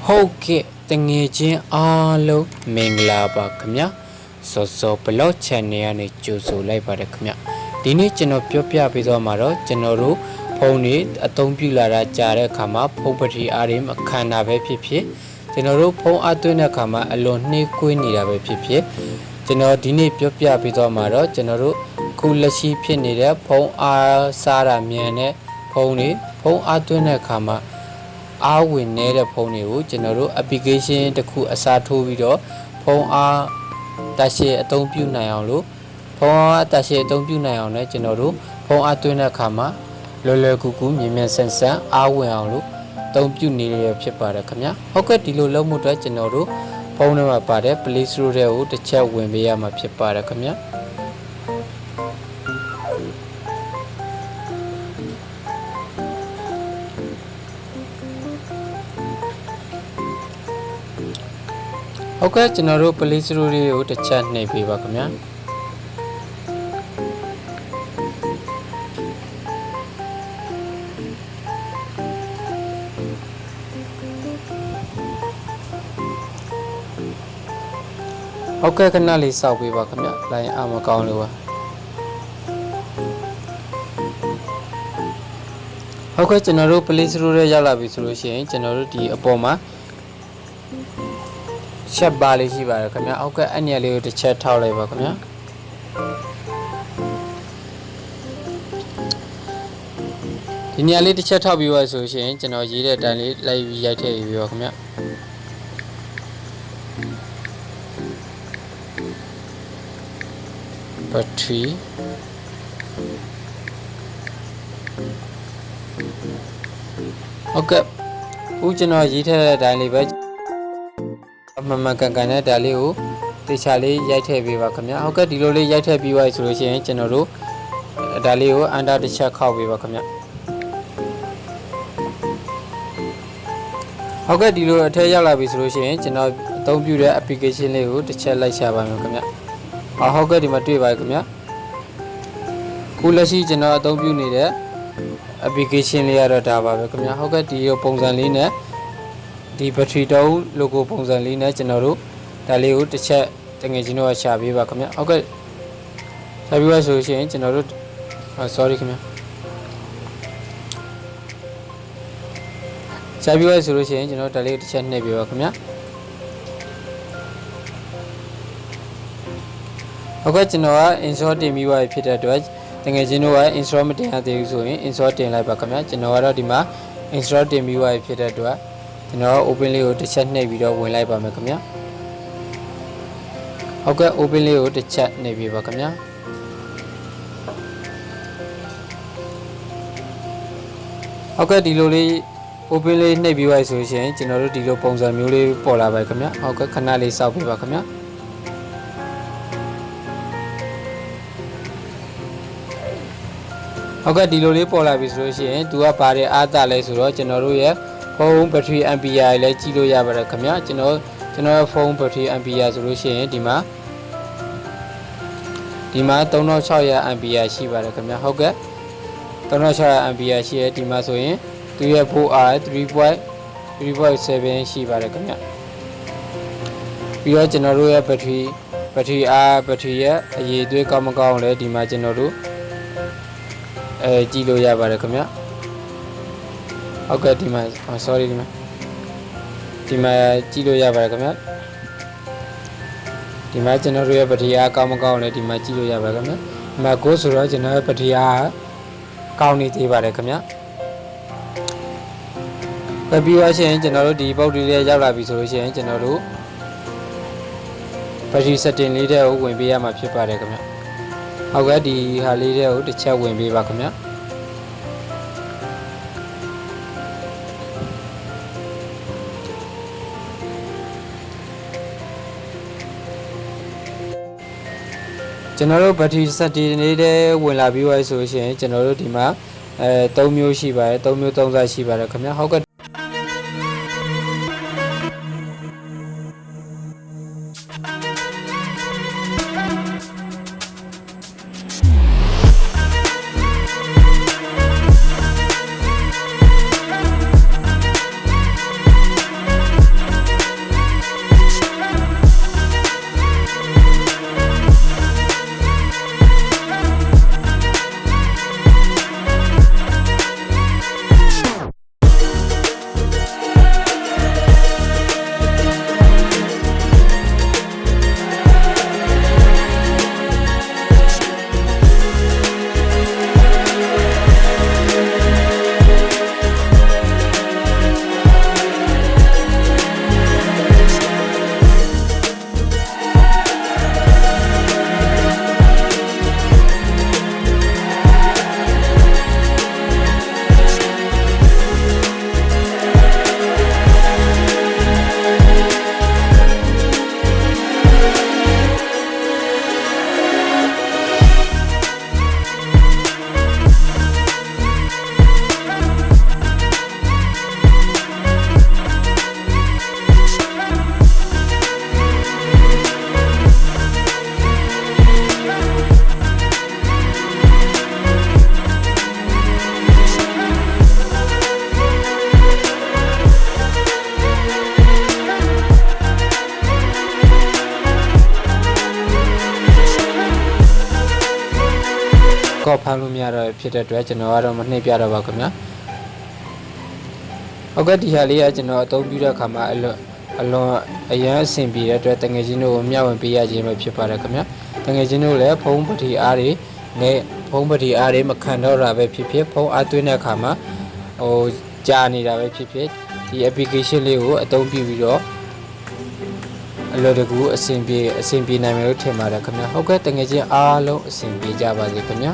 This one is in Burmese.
ဟုတ်ကဲ့တငယ်ချင်းအားလုံးမင်္ဂလာပါခင်ဗျာစောစောဘလော့ channel ကနေကြိုဆိုလိုက်ပါတယ်ခင်ဗျာဒီနေ့ကျွန်တော်ပြောပြပေးသွားမှာတော့ကျွန်တော်တို့ဖုန်းတွေအသုံးပြုလာတာကြာတဲ့အခါမှာဖုန်းပထရီအားတွေမခံတာပဲဖြစ်ဖြစ်ကျွန်တော်တို့ဖုန်းအားသွင်းတဲ့အခါမှာအလွန်နှေးကွေးနေတာပဲဖြစ်ဖြစ်ကျွန်တော်ဒီနေ့ပြောပြပေးသွားမှာတော့ကျွန်တော်တို့ခုလက်ရှိဖြစ်နေတဲ့ဖုန်းအားစားတာမြန်တဲ့ဖုန်းတွေဖုန်းအားသွင်းတဲ့အခါမှာအားဝင်နေတဲ့ဖုန်းတွေကိုကျွန်တော်တို့ application တစ်ခုအစားထိုးပြီးတော့ဖုန်းအားတက်ရှည်အသုံးပြုနိုင်အောင်လို့ဖုန်းအားတက်ရှည်အသုံးပြုနိုင်အောင်လည်းကျွန်တော်တို့ဖုန်းအားသွင်းတဲ့အခါမှာလွယ်လွယ်ကူကူမြင်မြန်ဆန်ဆန်အားဝင်အောင်လို့အသုံးပြုနေရဖြစ်ပါတယ်ခင်ဗျာဟုတ်ကဲ့ဒီလိုလုပ်မှုအတွက်ကျွန်တော်တို့ဖုန်းထဲမှာပါတဲ့ Play Store တွေကိုတစ်ချက်ဝင်ပေးရမှာဖြစ်ပါတယ်ခင်ဗျာဟုတ်ကဲ့ကျွန်တော်တို့ Play Store တွေကိုတစ်ချက်နှိပ်ပေးပါခင်ဗျာဟုတ်ကဲ့ခဏလေးစောက်ပေးပါခင်ဗျလိုင်းအားမကောင်းလို့ပါဟုတ်ကဲ့ကျွန်တော်တို့ Play Store ထဲရောက်လာပြီဆိုလို့ရှိရင်ကျွန်တော်တို့ဒီအပေါ်မှာချက်ပါလေးရှိပါတယ်ခင်ဗျာဟုတ်ကဲ့အဲ့ညလေးကိုတစ်ချက်ထောက်လိုက်ပါခင်ဗျာဒီညလေးတစ်ချက်ထောက်ပြီးသွားဆိုရှင်ကျွန်တော်ရေးတဲ့အတိုင်းလေးလိုက်ပြီးရိုက်ထည့်ပြီးပါခင်ဗျာဘက်ထရီဟုတ်ကဲ့ဦးကျွန်တော်ရေးထည့်တဲ့အတိုင်းလေးပဲမမကန်ကန်နဲ့ဒါလေးကိုတေချာလေးရိုက်ထည့်ပေးပါခင်ဗျာဟုတ်ကဲ့ဒီလိုလေးရိုက်ထည့်ပြီးသွားပြီဆိုလို့ရှိရင်ကျွန်တော်တို့ဒါလေးကိုအန်တာတစ်ချက်ခောက်ပေးပါခင်ဗျာဟုတ်ကဲ့ဒီလိုအထက်ရောက်လာပြီဆိုလို့ရှိရင်ကျွန်တော်အသုံးပြုတဲ့ application လေးကိုတစ်ချက်လိုက်ရှာပါမယ်ခင်ဗျာဟုတ်ကဲ့ဒီမှာတွေ့ပါခင်ဗျာခုလက်ရှိကျွန်တော်အသုံးပြုနေတဲ့ application လေးကတော့ဒါပါပဲခင်ဗျာဟုတ်ကဲ့ဒီပုံစံလေးနဲ့ဒီဘက်ထရီတုံး logo ပုံစံလေးနဲ့ကျွန်တော်တို့ဒါလေးကိုတစ်ချက်တငယ်ချင်းတို့ရှာပေးပါခင်ဗျာဟုတ်ကဲ့ရှာပြီးပါဆိုရှင်ကျွန်တော်တို့ sorry ခင်ဗျာရှာပြီးပါဆိုလို့ရှိရင်ကျွန်တော်ဒါလေးတစ်ချက်နှိပ်ပေးပါခင်ဗျာဟုတ်ကဲ့ကျွန်တော်က install တင်ပြီးပါဖြစ်တဲ့အတွက်တငယ်ချင်းတို့က install မတင်ရသေးဘူးဆိုရင် install တင်လိုက်ပါခင်ဗျာကျွန်တော်ကတော့ဒီမှာ install တင်ပြီးပါဖြစ်တဲ့အတွက်ကျွန်တော် open လေးကိုတစ်ချက်နှိပ်ပြီးတော့ဝင်လိုက်ပါမယ်ခင်ဗျာဟုတ်ကဲ့ open လေးကိုတစ်ချက်နှိပ်ပြီးပါခင်ဗျာဟုတ်ကဲ့ဒီလိုလေး open လေးနှိပ်ပြီးပါဆိုရင်ကျွန်တော်တို့ဒီလိုပုံစံမျိုးလေးပေါ်လာပါခင်ဗျာဟုတ်ကဲ့ခဏလေးစောက်ပေးပါခင်ဗျာဟုတ်ကဲ့ဒီလိုလေးပေါ်လာပြီဆိုလို့ရှိရင်သူကဘာတွေအားသာလဲဆိုတော့ကျွန်တော်တို့ရဲ့ဖုန်းဘက်ထရီ ampere လည်းကြည့်လို့ရပါတယ်ခင်ဗျာကျွန်တော်ရဲ့ဖုန်းဘက်ထရီ ampere ဆိုလို့ရှိရင်ဒီမှာ3600 ampere ရှိပါတယ်ခင်ဗျာဟုတ်ကဲ့3600 ampere ရှိရဲ့ဒီမှာဆိုရင်သူရဲ့ 4R 3.7 ရှိပါတယ်ခင်ဗျာပြီးတော့ကျွန်တော်တို့ရဲ့ဘက်ထရီရဲ့အရည်အသွေးကောင်းမကောင်းလဲဒီမှာကျွန်တော်တို့ကြည့်လို့ရပါတယ်ခင်ဗျာဟုတ်ကဲ့ဒီမှာ sorry ဒီမှာကြည့်လို့ရပါတယ်ခင်ဗျာဒီမှာကျွန်တော်တို့ရဲ့ပထရီအားကောင်းမကောင်းလဲဒီမှာကြည့်လို့ရပါတယ်ခင်ဗျာဒီမှာကိုဆိုတော့ကျွန်တော်ရဲ့ပထရီအားကောင်းနေသေးပါတယ်ခင်ဗျာပြီးတော့ရှင်ကျွန်တော်တို့ဒီပုတ်တွေရောက်လာပြီဆိုလို့ရှိရင်ကျွန်တော်တို့ပထရီ setting လေးတွေကိုဝင်ပေးရမှာဖြစ်ပါတယ်ခင်ဗျာဟုတ်ကဲ့ဒီဟာလေးတွေကိုတစ်ချက်ဝင်ပေးပါခင်ဗျာကျွန်တော်တို့ဘက်ထရီ setting လေးတွေဝင်လာပြီးသွားဆိုရင်ကျွန်တော်တို့ဒီမှာ3မျိုးရှိပါတယ်3မျိုး3စားရှိပါတယ်ခင်ဗျာဟုတ်ကဲ့ ကော့ဖမ်းလို့မရတော့ဖြစ်တဲ့အတွက်ကျွန်တော်ကတော့မနှိပ်ပြတော့ပါခင်ဗျာဟုတ်ကဲ့ဒီဟာလေးကကျွန်တော်အသုံးပြုတဲ့အခါမှာအလွန်အရန်အဆင်ပြေတဲ့အတွက်တငယ်ချင်းတို့ကိုမျှဝေပေးရခြင်းပဲဖြစ်ပါတယ်ခင်ဗျာတငယ်ချင်းတို့လည်းဖုံးပတိအားတွေနဲ့ဖုံးပတိအားတွေမခံတော့တာပဲဖြစ်ဖြစ်ဖုံးအားသွင်းတဲ့အခါမှာဟိုကြာနေတာပဲဖြစ်ဖြစ်ဒီ application လေးကိုအသုံးပြုပြီးတော့အလွယ်တကူအဆင်ပြေနိုင်မယ်လို့ထင်ပါတယ်ခင်ဗျာဟုတ်ကဲ့တငယ်ချင်းအားလုံးအဆင်ပြေကြပါစေခင်ဗျာ